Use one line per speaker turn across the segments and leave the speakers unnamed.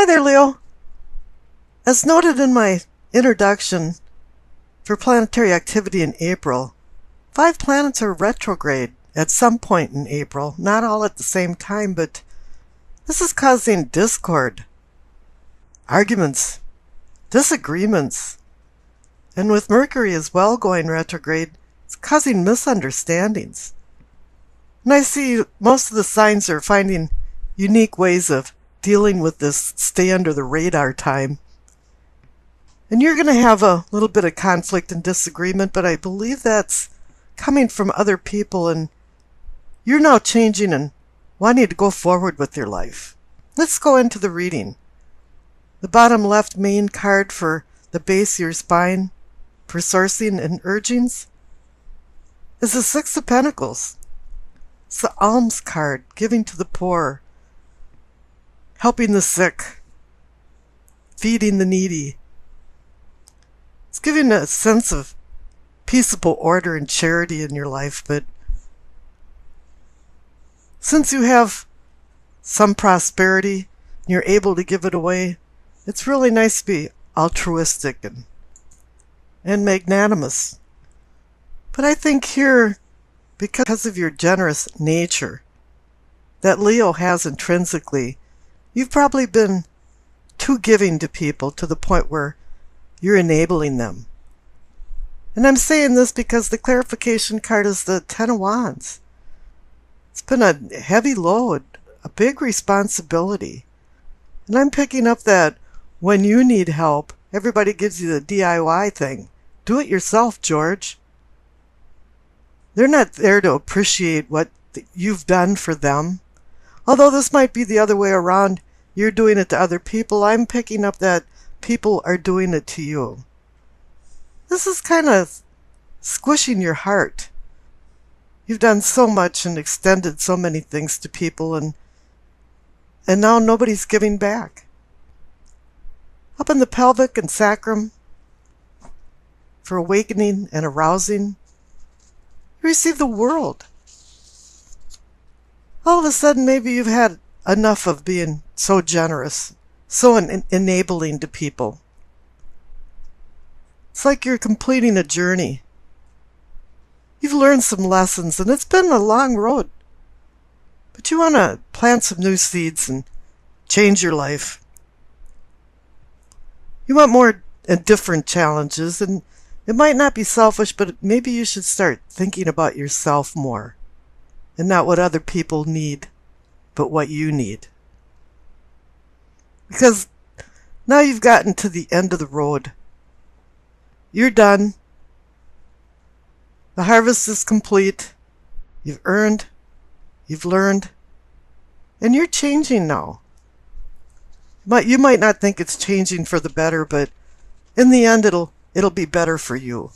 Hi there, Leo. As noted in my introduction for planetary activity in April, 5 planets are retrograde at some point in April, not all at the same time, but this is causing discord, arguments, disagreements, and with Mercury as well going retrograde, it's causing misunderstandings. And I see most of the signs are finding unique ways of dealing with this stay under the radar time. And you're going to have a little bit of conflict and disagreement, but I believe that's coming from other people, and you're now changing and wanting to go forward with your life. Let's go into the reading. The bottom left main card for the base of your spine for sourcing and urgings is the Six of Pentacles. It's the alms card, giving to the poor, helping the sick, feeding the needy. It's giving a sense of peaceable order and charity in your life, but since you have some prosperity and you're able to give it away, it's really nice to be altruistic and magnanimous. But I think here, because of your generous nature that Leo has intrinsically, you've probably been too giving to people to the point where you're enabling them. And I'm saying this because the clarification card is the Ten of Wands. It's been a heavy load, a big responsibility. And I'm picking up that when you need help, everybody gives you the DIY thing. Do it yourself, George. They're not there to appreciate what you've done for them. Although this might be the other way around, you're doing it to other people, I'm picking up that people are doing it to you. This is kind of squishing your heart. You've done so much and extended so many things to people, and now nobody's giving back. Up in the pelvic and sacrum, for awakening and arousing, you receive the World. All of a sudden, maybe you've had enough of being so generous, so enabling to people. It's like you're completing a journey. You've learned some lessons, and it's been a long road. But you want to plant some new seeds and change your life. You want more and different challenges, and it might not be selfish, but maybe you should start thinking about yourself more. And not what other people need, but what you need. Because now you've gotten to the end of the road. You're done. The harvest is complete. You've earned. You've learned. And you're changing now. You might not think it's changing for the better, but in the end it'll be better for you.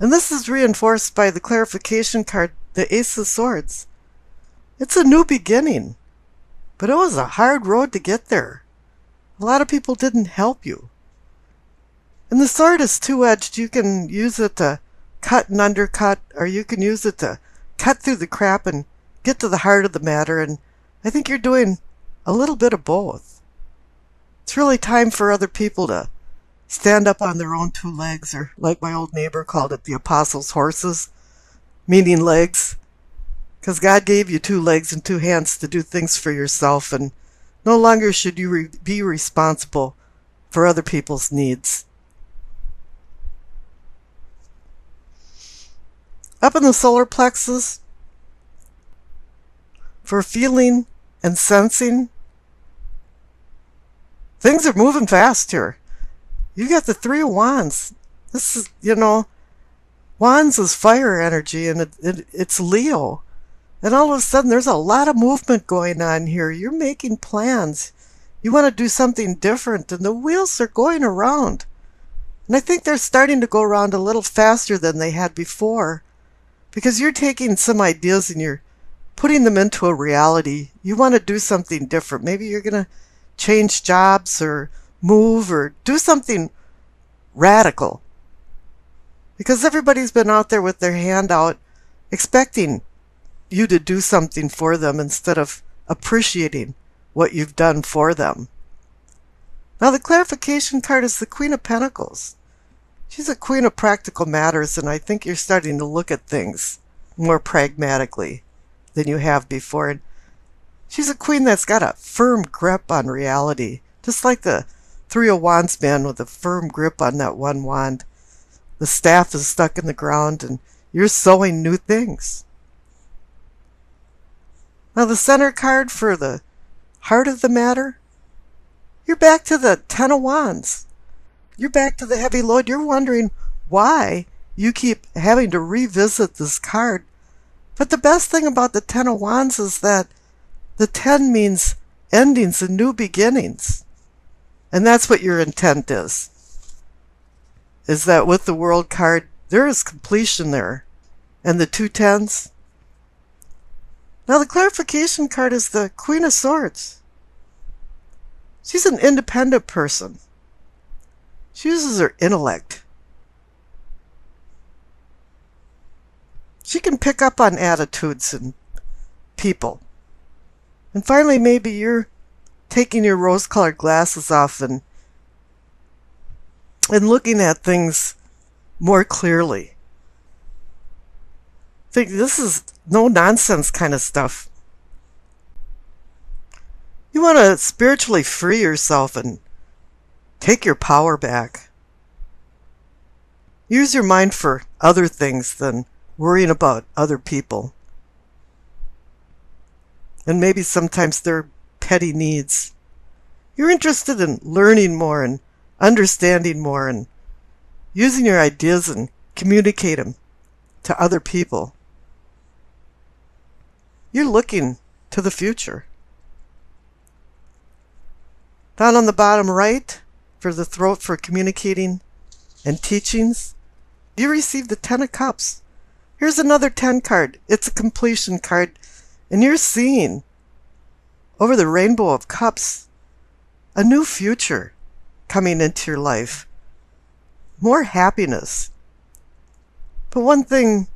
And this is reinforced by the clarification card, the Ace of Swords. It's a new beginning, but it was a hard road to get there. A lot of people didn't help you. And the sword is two-edged. You can use it to cut and undercut, or you can use it to cut through the crap and get to the heart of the matter, and I think you're doing a little bit of both. It's really time for other people to stand up on their own 2 legs, or like my old neighbor called it, the apostles' horses, meaning legs. Because God gave you 2 legs and 2 hands to do things for yourself, and no longer should you be responsible for other people's needs. Up in the solar plexus, for feeling and sensing, things are moving fast here. You got the 3 of Wands. This is, Wands is fire energy, and it's Leo. And all of a sudden, there's a lot of movement going on here. You're making plans. You want to do something different, and the wheels are going around. And I think they're starting to go around a little faster than they had before, because you're taking some ideas and you're putting them into a reality. You want to do something different. Maybe you're going to change jobs or move or do something radical. Because everybody's been out there with their hand out expecting you to do something for them instead of appreciating what you've done for them. Now the clarification card is the Queen of Pentacles. She's a queen of practical matters, and I think you're starting to look at things more pragmatically than you have before. And she's a queen that's got a firm grip on reality, just like the Three of Wands man with a firm grip on that one wand. The staff is stuck in the ground, and you're sowing new things. Now the center card for the heart of the matter, you're back to the Ten of Wands. You're back to the heavy load. You're wondering why you keep having to revisit this card. But the best thing about the Ten of Wands is that the 10 means endings and new beginnings. And that's what your intent is that with the World card, there is completion there. And the two tens. Now the clarification card is the Queen of Swords. She's an independent person. She uses her intellect. She can pick up on attitudes and people. And finally, maybe you're taking your rose-colored glasses off and looking at things more clearly. Think this is no-nonsense kind of stuff. You want to spiritually free yourself and take your power back. Use your mind for other things than worrying about other people. And maybe sometimes they're petty needs. You're interested in learning more and understanding more and using your ideas and communicate them to other people. You're looking to the future. Down on the bottom right, for the throat for communicating and teachings, you receive the Ten of Cups. Here's another 10 card. It's a completion card. And you're seeing, over the rainbow of cups, a new future coming into your life. More happiness. But one thing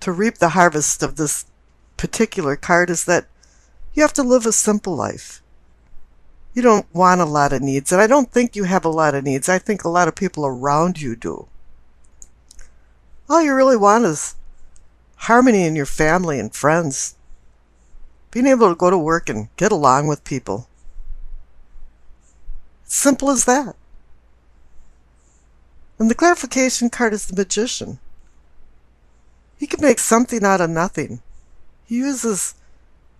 to reap the harvest of this particular card is that you have to live a simple life. You don't want a lot of needs, and I don't think you have a lot of needs. I think a lot of people around you do. All you really want is harmony in your family and friends. Being able to go to work and get along with people. It's simple as that. And the clarification card is the Magician. He can make something out of nothing. He uses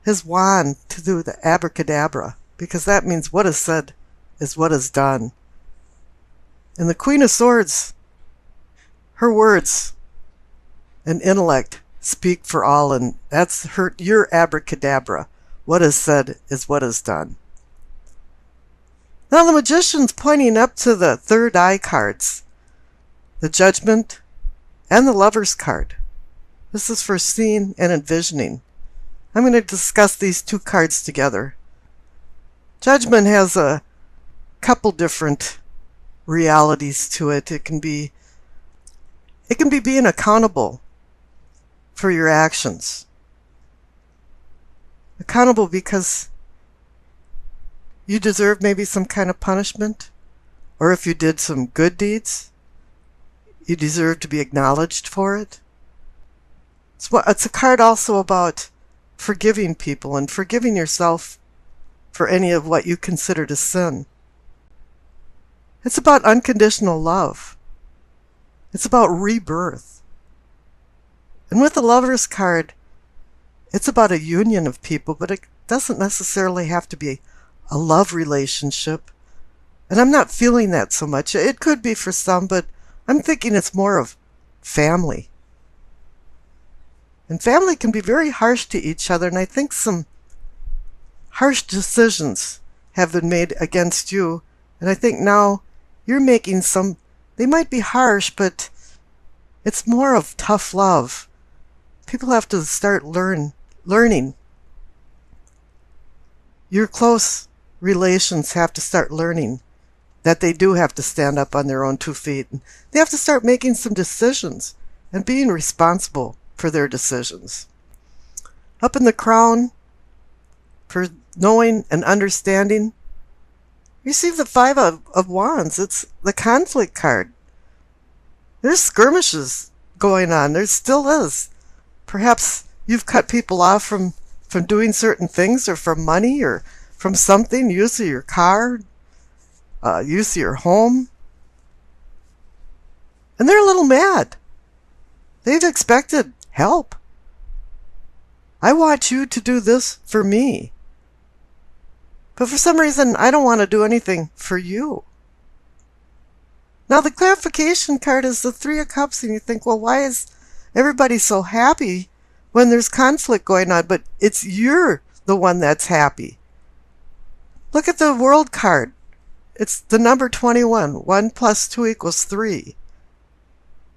his wand to do the abracadabra, because that means what is said is what is done. And the Queen of Swords, her words and intellect speak for all, and that's your abracadabra. What is said is what is done. Now the Magician's pointing up to the third eye cards, the Judgment and the Lover's card. This is for seeing and envisioning. I'm going to discuss these two cards together. Judgment has a couple different realities to it. It can be being accountable for your actions. Accountable because you deserve maybe some kind of punishment, or if you did some good deeds, you deserve to be acknowledged for it. It's a card also about forgiving people and forgiving yourself for any of what you consider to sin. It's about unconditional love. It's about rebirth. And with the Lover's card, it's about a union of people, but it doesn't necessarily have to be a love relationship. And I'm not feeling that so much. It could be for some, but I'm thinking it's more of family. And family can be very harsh to each other, and I think some harsh decisions have been made against you. And I think now you're making some, they might be harsh, but it's more of tough love. People have to start learning. Your close relations have to start learning that they do have to stand up on their own 2 feet. They have to start making some decisions and being responsible for their decisions. Up in the crown, for knowing and understanding. You see the Five of Wands. It's the conflict card. There's skirmishes going on. There still is. Perhaps you've cut people off from doing certain things, or from money, or from something, use of your car, use of your home. And they're a little mad. They've expected help. I want you to do this for me. But for some reason, I don't want to do anything for you. Now, the clarification card is the Three of Cups, and you think, well, why is everybody so happy when there's conflict going on? But it's you're the one that's happy. Look at the World card. It's the number 21. 1 plus 2 equals 3.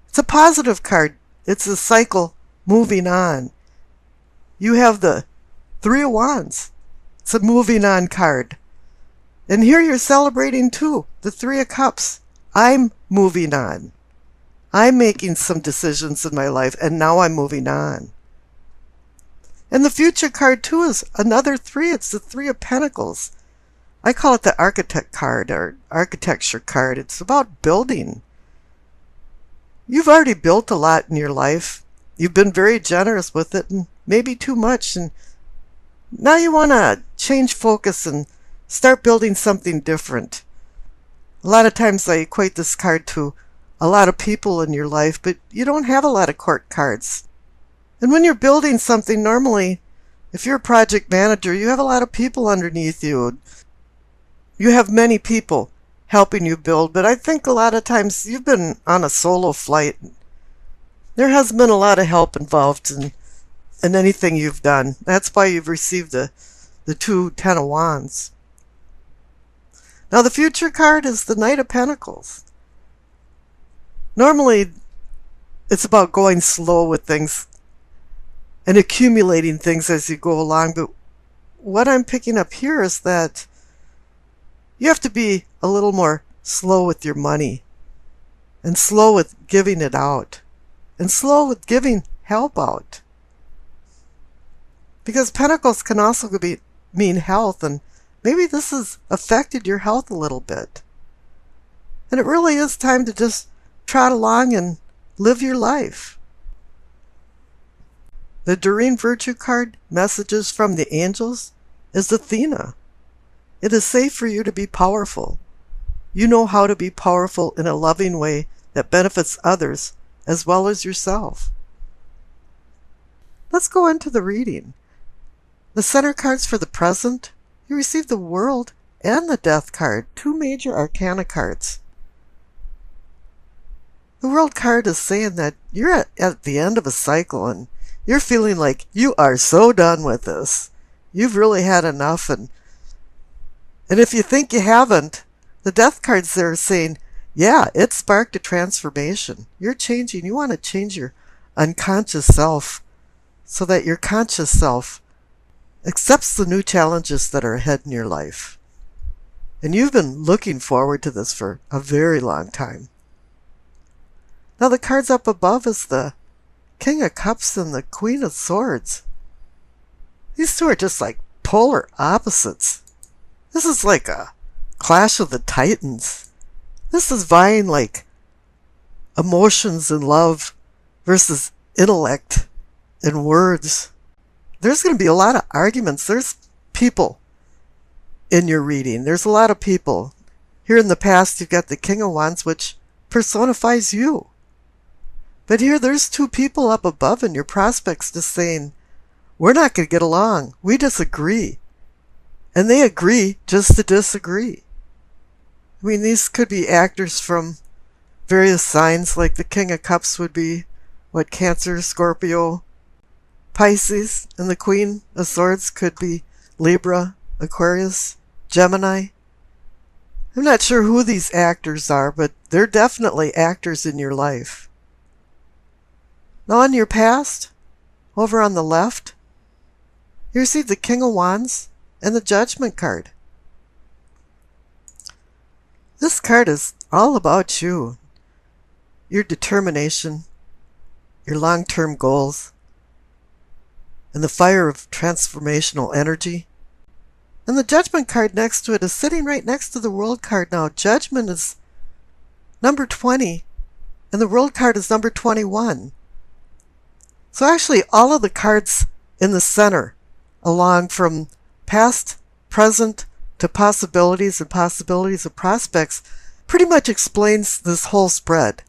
It's a positive card. It's a cycle moving on. You have the Three of Wands. It's a moving on card. And here you're celebrating too, the Three of Cups. I'm moving on. I'm making some decisions in my life, and now I'm moving on. And the future card too is another 3. It's the Three of Pentacles. I call it the architect card, or architecture card. It's about building. You've already built a lot in your life. You've been very generous with it, and maybe too much. And now you want to change focus and start building something different. A lot of times I equate this card to a lot of people in your life, but you don't have a lot of court cards. And when you're building something, normally, if you're a project manager, you have a lot of people underneath you. You have many people helping you build, but I think a lot of times you've been on a solo flight. There has been a lot of help involved in anything you've done. That's why you've received the 2 Ten of Wands. Now the future card is the Knight of Pentacles. Normally, it's about going slow with things and accumulating things as you go along, but what I'm picking up here is that you have to be a little more slow with your money, and slow with giving it out, and slow with giving help out. Because Pentacles can also mean health, and maybe this has affected your health a little bit. And it really is time to just trot along and live your life. The Doreen Virtue card, Messages from the Angels, is Athena. It is safe for you to be powerful. You know how to be powerful in a loving way that benefits others as well as yourself. Let's go into the reading. The center cards for the present, you receive the World and the Death card, 2 major arcana cards. The World card is saying that you're at the end of a cycle, and you're feeling like you are so done with this. You've really had enough, and if you think you haven't, the Death card's there saying, yeah, it sparked a transformation. You're changing. You want to change your unconscious self so that your conscious self accepts the new challenges that are ahead in your life. And you've been looking forward to this for a very long time. Now the cards up above is the King of Cups and the Queen of Swords. These two are just like polar opposites. This is like a clash of the titans. This is vying like emotions and love versus intellect and words. There's going to be a lot of arguments. There's people in your reading. There's a lot of people. Here in the past, you've got the King of Wands, which personifies you. But here, there's 2 people up above in your prospects just saying, we're not going to get along. We disagree. And they agree just to disagree. I mean, these could be actors from various signs, like the King of Cups would be, Cancer, Scorpio, Pisces, and the Queen of Swords could be Libra, Aquarius, Gemini. I'm not sure who these actors are, but they're definitely actors in your life. Now in your past, over on the left, you receive the King of Wands and the Judgment card. This card is all about you, your determination, your long-term goals, and the fire of transformational energy. And the Judgment card next to it is sitting right next to the World card now. Judgment is number 20, and the World card is number 21. So actually, all of the cards in the center, along from past, present, to possibilities and possibilities of prospects, pretty much explains this whole spread.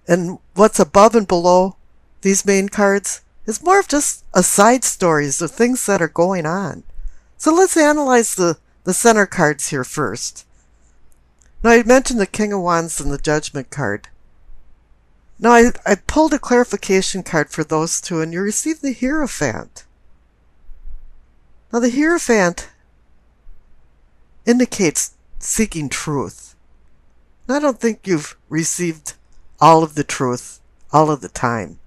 And what's above and below these main cards is more of just a side stories of things that are going on. So let's analyze the center cards here first. Now, I mentioned the King of Wands and the Judgment card. Now, I pulled a clarification card for those two, and you received the Hierophant. Now, the Hierophant indicates seeking truth. And I don't think you've received all of the truth all of the time.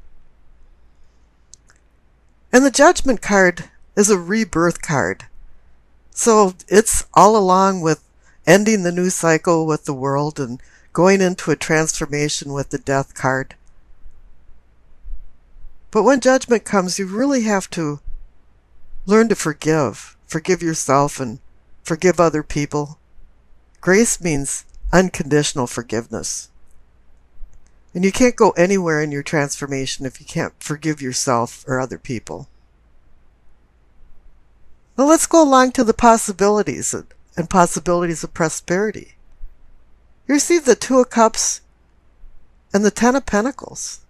And the Judgment card is a rebirth card. So it's all along with ending the new cycle with the world and going into a transformation with the Death card. But when Judgment comes, you really have to learn to forgive. Forgive yourself and forgive other people. Grace means unconditional forgiveness. And you can't go anywhere in your transformation if you can't forgive yourself or other people. Now let's go along to the possibilities and possibilities of prosperity. You receive the Two of Cups and the Ten of Pentacles.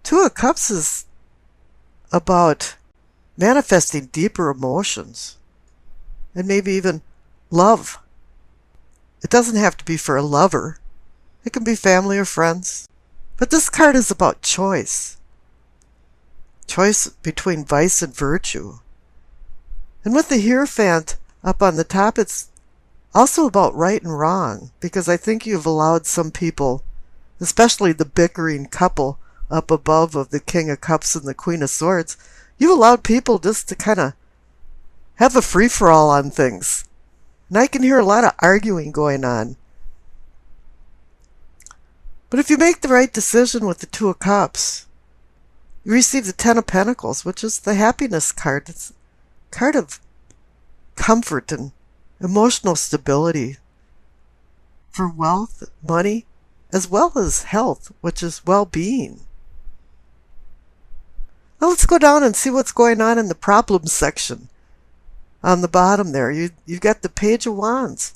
Two of Cups is about manifesting deeper emotions and maybe even love. It doesn't have to be for a lover. It can be family or friends. But this card is about choice. Choice between vice and virtue. And with the Hierophant up on the top, it's also about right and wrong, because I think you've allowed some people, especially the bickering couple up above of the King of Cups and the Queen of Swords, you've allowed people just to kind of have a free-for-all on things. And I can hear a lot of arguing going on. But if you make the right decision with the Two of Cups, you receive the Ten of Pentacles, which is the happiness card. It's a card of comfort and emotional stability for wealth, money, as well as health, which is well-being. Now let's go down and see what's going on in the problems section. On the bottom there, you've got the Page of Wands.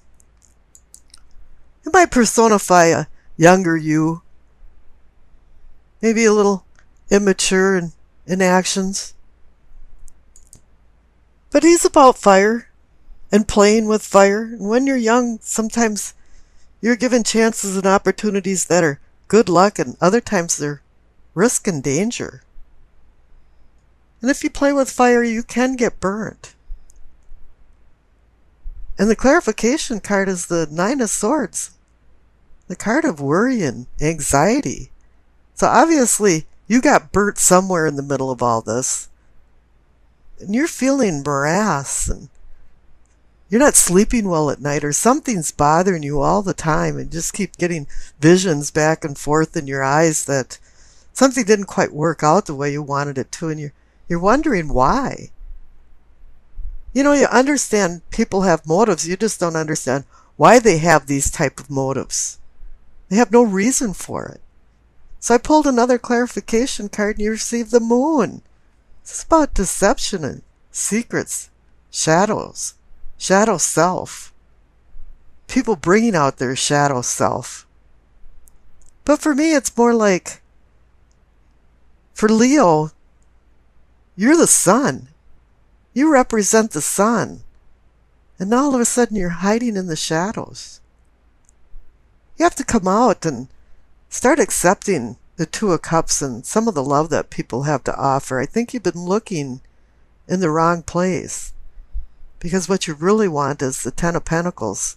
You might personify a younger you, maybe a little immature in actions. But he's about fire and playing with fire. And when you're young, sometimes you're given chances and opportunities that are good luck, and other times they're risk and danger. And if you play with fire, you can get burnt. And the clarification card is the Nine of Swords, the card of worry and anxiety. So obviously, you got burnt somewhere in the middle of all this. And you're feeling morass, and you're not sleeping well at night, or something's bothering you all the time, and just keep getting visions back and forth in your eyes that something didn't quite work out the way you wanted it to, and you're wondering why. You know, you understand people have motives, you just don't understand why they have these type of motives. They have no reason for it. So I pulled another clarification card, and you received the Moon. It's about deception and secrets, shadows, shadow self. People bringing out their shadow self. But for me, it's more like, for Leo, you're the sun. You represent the sun. And now all of a sudden you're hiding in the shadows. You have to come out and start accepting the Two of Cups and some of the love that people have to offer. I think you've been looking in the wrong place. Because what you really want is the Ten of Pentacles